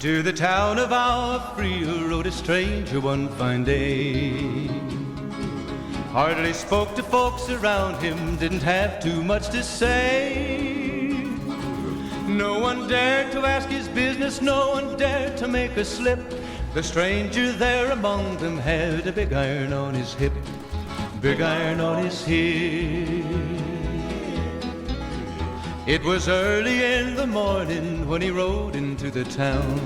To the town of Alfria rode a stranger one fine day. Hardly spoke to folks around him, didn't have too much to say. No one dared to ask his business, no one dared to make a slip. The stranger there among them had a big iron on his hip, big iron on his hip. It was early in the morning when he rode into the town.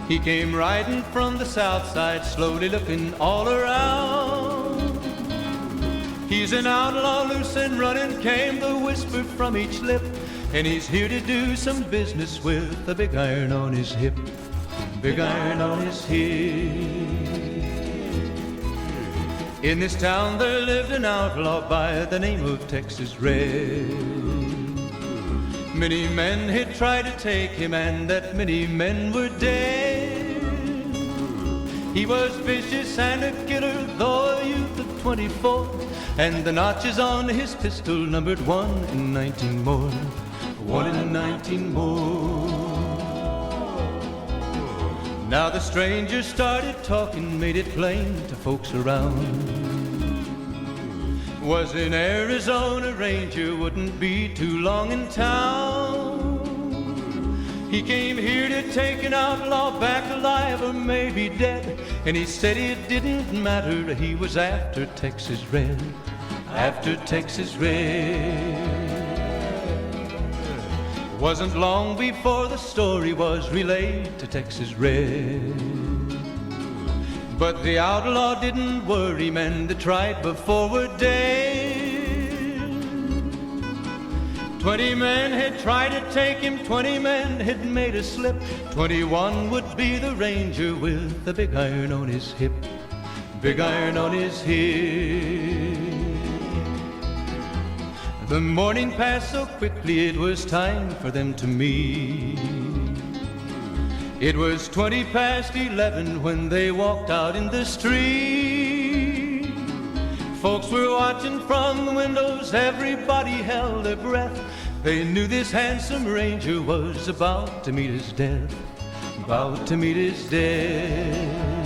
He came riding from the south side, slowly looking all around. He's an outlaw, loose and running, came the whisper from each lip, and he's here to do some business with a big iron on his hip, big iron on his hip. In this town there lived an outlaw by the name of Texas Red. Many men had tried to take him, and that many men were dead. He was vicious and a killer, though a youth of 24, and the notches on his pistol numbered 1 in 19 more, 1 in 19 more. Now the stranger started talking, made it plain to folks around. Was an Arizona Ranger, wouldn't be too long in town. He came here to take an outlaw back alive or maybe dead, and he said it didn't matter, he was after Texas Red, after Texas Red. Wasn't long before the story was relayed to Texas Red. But the outlaw didn't worry, men that tried before were dead. 20 men had tried to take him, 20 men had made a slip. 21 would be the Ranger with the big iron on his hip, big iron on his hip. The morning passed so quickly, it was time for them to meet. It was 20 past 11 when they walked out in the street. Folks were watching from the windows, everybody held their breath. They knew this handsome Ranger was about to meet his death, about to meet his death.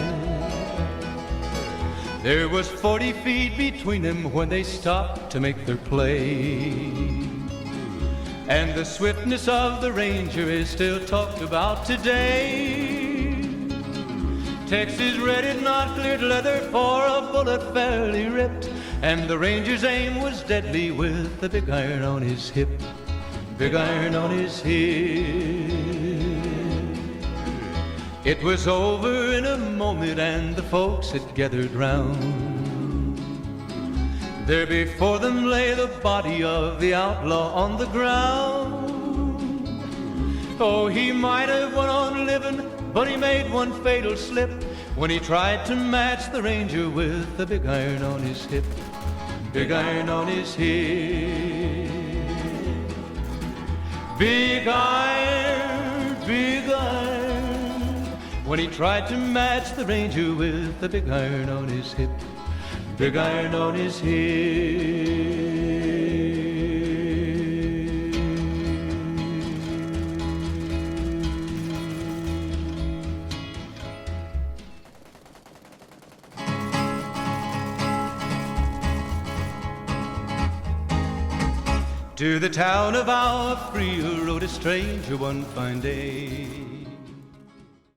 There was 40 feet between them when they stopped to make their play. And the swiftness of the Ranger is still talked about today. Texas Red had not cleared leather for a bullet fairly ripped, and the Ranger's aim was deadly with the big iron on his hip, big iron on his hip. It was over in a moment and the folks had gathered round. There before them lay the body of the outlaw on the ground. Oh, he might have went on living, but he made one fatal slip when he tried to match the Ranger with the big iron on his hip, big iron on his hip. Big iron, big iron, when he tried to match the Ranger with the big iron on his hip, big iron on his hip. To the town of Alfria rode a stranger one fine day.